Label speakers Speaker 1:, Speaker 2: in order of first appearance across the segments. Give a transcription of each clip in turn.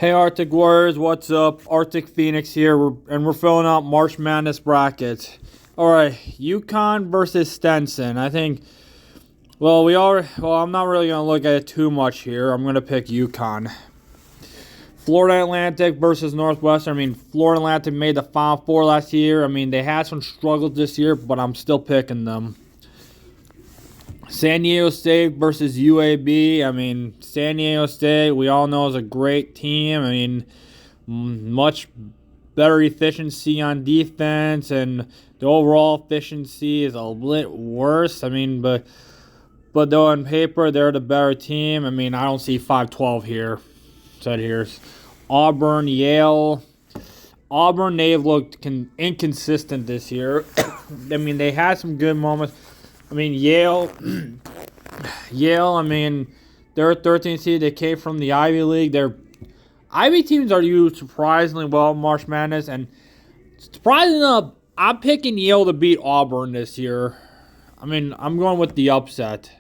Speaker 1: Hey Arctic Warriors, what's up? Arctic Phoenix here, and we're filling out March Madness brackets. Alright, UConn versus Stenson. I think, I'm not really going to look at it too much here. I'm going to pick UConn. Florida Atlantic versus Northwestern. Florida Atlantic made the Final Four last year. They had some struggles this year, but I'm still picking them. San Diego State versus UAB. San Diego State, we all know, is a great team. Much better efficiency on defense, and the overall efficiency is a bit worse. But though on paper they're the better team. I don't see 5-12 here. Said here, Auburn, Yale. Auburn, they've looked inconsistent this year. They had some good moments. Yale, they're a 13th seed. They came from the Ivy League. Their Ivy teams are used surprisingly well in March Madness, and surprisingly enough, I'm picking Yale to beat Auburn this year. I'm going with the upset.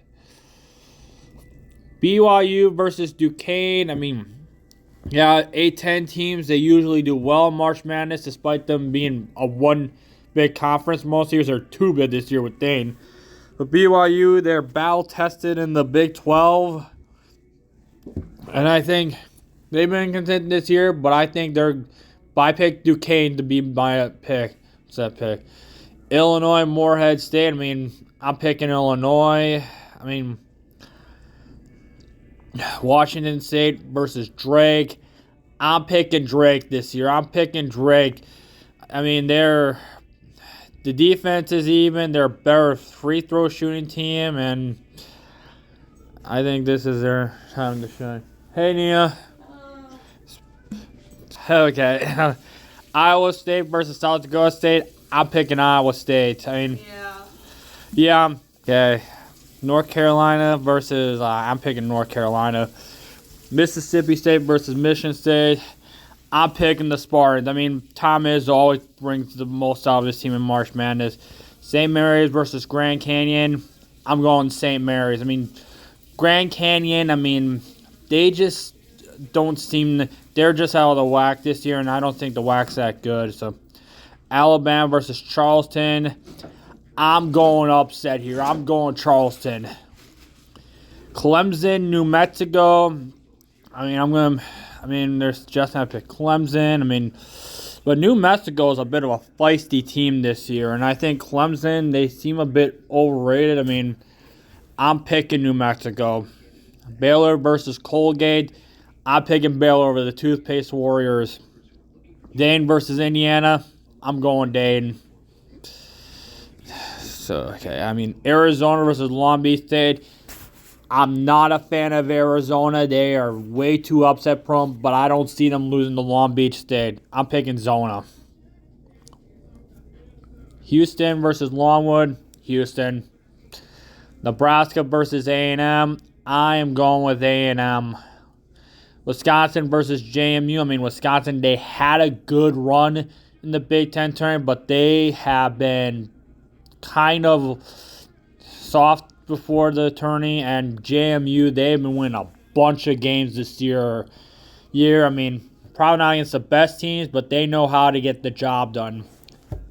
Speaker 1: BYU versus Duquesne. A-10 teams, they usually do well in March Madness, despite them being a one big conference. Most years are two big this year with Dane. But BYU, they're battle-tested in the Big 12. And I think they've been content this year, but I think I picked Duquesne to be my pick. Set pick. Illinois, Morehead State. I'm picking Illinois. Washington State versus Drake. I'm picking Drake this year. I'm picking Drake. The defense is even. They're a better free throw shooting team, and I think this is their time to shine. Hey, Nia. Okay. Iowa State versus South Dakota State. I'm picking Iowa State. Yeah. Okay. North Carolina versus, I'm picking North Carolina. Mississippi State versus Michigan State. I'm picking the Spartans. Tom Izzo always brings the most out of his team in March Madness. St. Mary's versus Grand Canyon. I'm going St. Mary's. Grand Canyon, they just don't seem, they're just out of the whack this year, and I don't think the whack's that good. So, Alabama versus Charleston. I'm going upset here. I'm going Charleston. Clemson, New Mexico. There's just have to pick Clemson. But New Mexico is a bit of a feisty team this year, and I think Clemson, they seem a bit overrated. I'm picking New Mexico. Baylor versus Colgate. I'm picking Baylor over the Toothpaste Warriors. Dane versus Indiana. I'm going Dane. Arizona versus Long Beach State. I'm not a fan of Arizona. They are way too upset prone, but I don't see them losing to Long Beach State. I'm picking Zona. Houston versus Longwood. Houston. Nebraska versus A&M. I am going with A&M. Wisconsin versus JMU. Wisconsin, they had a good run in the Big Ten tournament, but they have been kind of soft before the tourney, and JMU, they've been winning a bunch of games this year. Probably not against the best teams, but they know how to get the job done.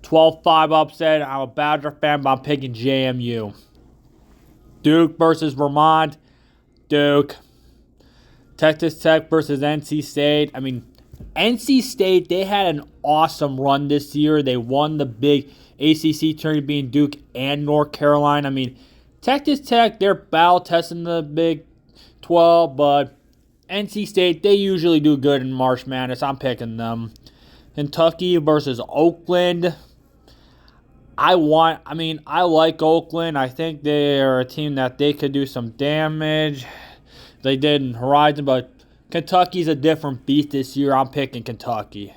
Speaker 1: 12-5 upset. I'm a Badger fan, but I'm picking JMU. Duke versus Vermont. Duke. Texas Tech versus NC State. NC State, they had an awesome run this year. They won the big ACC tournament, being Duke and North Carolina. Texas Tech, they're battle testing the Big 12, but NC State, they usually do good in March Madness. I'm picking them. Kentucky versus Oakland. I like Oakland. I think they're a team that they could do some damage. They did in Horizon, but Kentucky's a different beast this year. I'm picking Kentucky.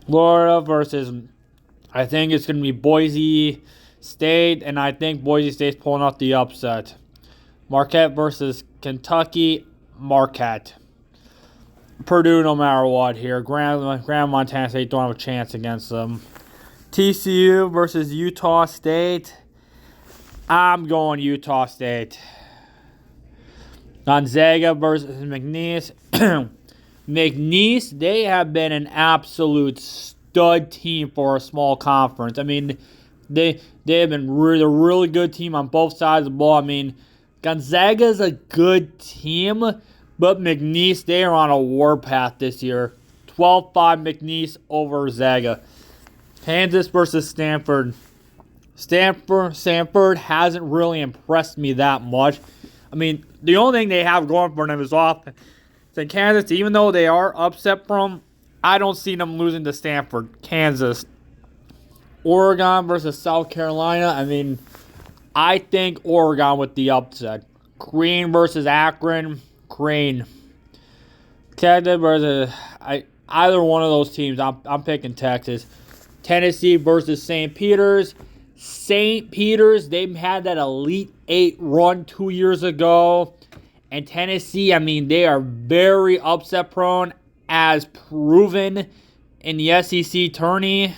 Speaker 1: Florida versus, I think it's going to be Boise State, and I think Boise State's pulling off the upset. Marquette versus Kentucky. Marquette. Purdue, no matter what here. Grand Montana State don't have a chance against them. TCU versus Utah State. I'm going Utah State. Gonzaga versus McNeese. McNeese, they have been an absolute stud team for a small conference. I mean, they have been a really good team on both sides of the ball. I mean, Gonzaga's a good team, but McNeese, they are on a warpath this year. 12-5 McNeese over Zaga. Kansas versus Stanford. Stanford hasn't really impressed me that much. I mean, the only thing they have going for them is offense. In Kansas, even though they are upset from, I don't see them losing to Stanford. Kansas. Oregon versus South Carolina. I mean, I think Oregon with the upset. Green versus Akron. Green. Texas versus either one of those teams. I'm picking Texas. Tennessee versus St. Peter's. St. Peter's, they had that Elite 8 run 2 years ago. And Tennessee, I mean, they are very upset prone, as proven in the SEC tourney.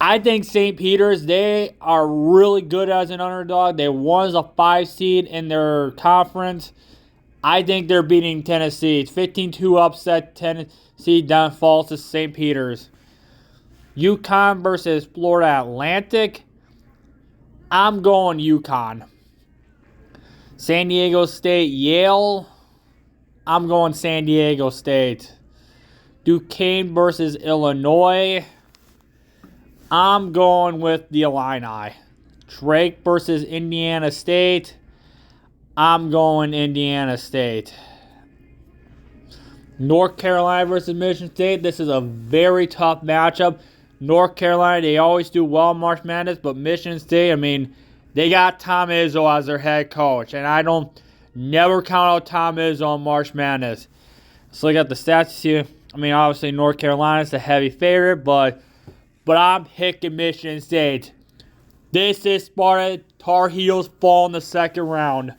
Speaker 1: I think St. Peter's, they are really good as an underdog. They won as a 5 seed in their conference. I think they're beating Tennessee. It's 15-2 upset. Tennessee down falls to St. Peter's. UConn versus Florida Atlantic. I'm going UConn. San Diego State, Yale. I'm going San Diego State. Duquesne versus Illinois. I'm going with the Illini. Drake versus Indiana State. I'm going Indiana State. North Carolina versus Michigan State. This is a very tough matchup. North Carolina, they always do well in March Madness, but Michigan State, I mean, they got Tom Izzo as their head coach, and I don't never count out Tom Izzo on March Madness. Let's look at the stats here. I mean, obviously North Carolina's a heavy favorite, but I'm picking Michigan State. This is Sparta. Tar Heels fall in the second round.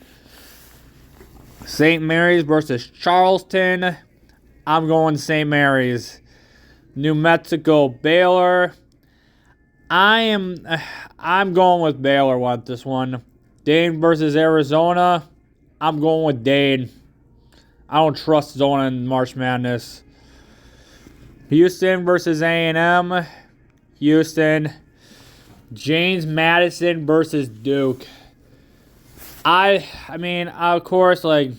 Speaker 1: St. Mary's versus Charleston. I'm going St. Mary's. New Mexico, Baylor. I'm going with Baylor with this one. Dane versus Arizona. I'm going with Dane. I don't trust Zona in March Madness. Houston versus A&M. Houston. James Madison versus Duke. I mean, of course, like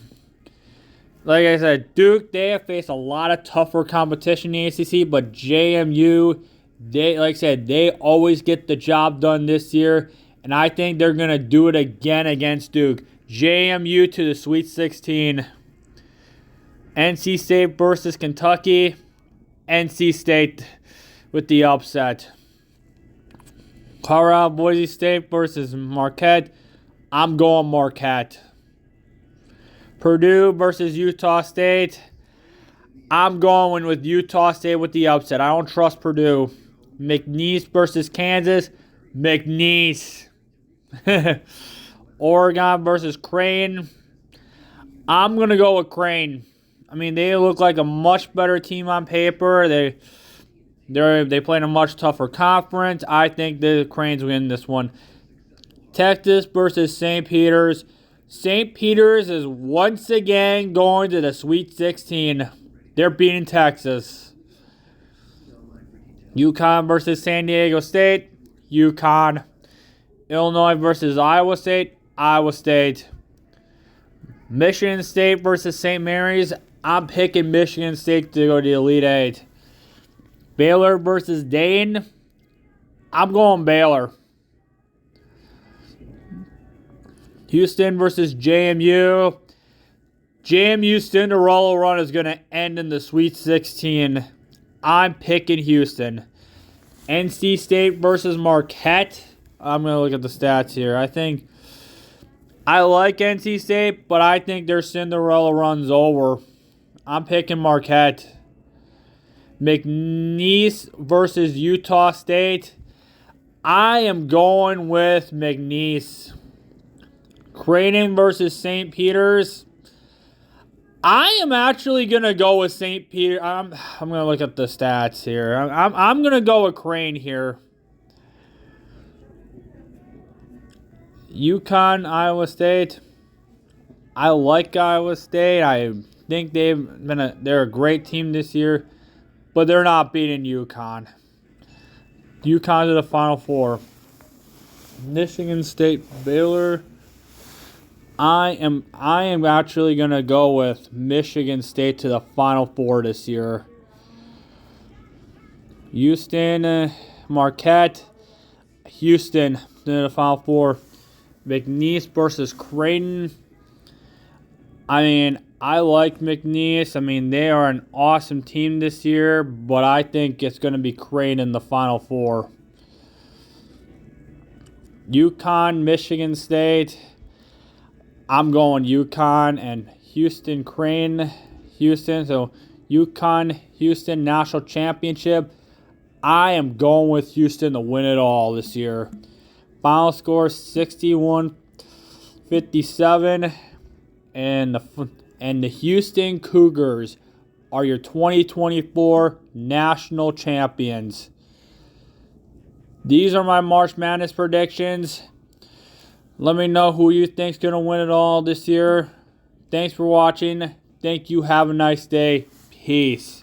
Speaker 1: I said, Duke, they have faced a lot of tougher competition in the ACC, but JMU, they always get the job done this year, and I think they're going to do it again against Duke. JMU to the Sweet 16. NC State versus Kentucky. NC State with the upset. Colorado Boise State versus Marquette. I'm going Marquette. Purdue versus Utah State. I'm going with Utah State with the upset. I don't trust Purdue. McNeese versus Kansas. McNeese. Oregon versus Crane. I'm going to go with Crane. I mean, they look like a much better team on paper. They play in a much tougher conference. I think the Cranes win this one. Texas versus St. Peter's. St. Peter's is once again going to the Sweet 16. They're beating Texas. UConn versus San Diego State. UConn. Illinois versus Iowa State. Iowa State. Michigan State versus St. Mary's. I'm picking Michigan State to go to the Elite Eight. Baylor versus Dane. I'm going Baylor. Houston versus JMU. JMU's Cinderella run is going to end in the Sweet 16. I'm picking Houston. NC State versus Marquette. I'm going to look at the stats here. I like NC State, but I think their Cinderella run's over. I'm picking Marquette. McNeese versus Utah State. I am going with McNeese. Creighton versus St. Peter's. I am actually going to go with St. Peter. I'm going to look at the stats here. I'm going to go with Crane here. UConn, Iowa State. I like Iowa State. I think they're a great team this year, but they're not beating UConn. UConn to the Final Four. Michigan State, Baylor. I am actually gonna go with Michigan State to the Final Four this year. Houston, Marquette. Houston to the Final Four. McNeese versus Creighton. I mean, I like McNeese. I mean, they are an awesome team this year, but I think it's going to be Creighton in the Final Four. UConn, Michigan State. I'm going UConn and Houston, Creighton, Houston. So UConn, Houston, national championship. I am going with Houston to win it all this year. Final score 61-57. And the Houston Cougars are your 2024 national champions. These are my March Madness predictions. Let me know who you think's going to win it all this year. Thanks for watching. Thank you. Have a nice day. Peace.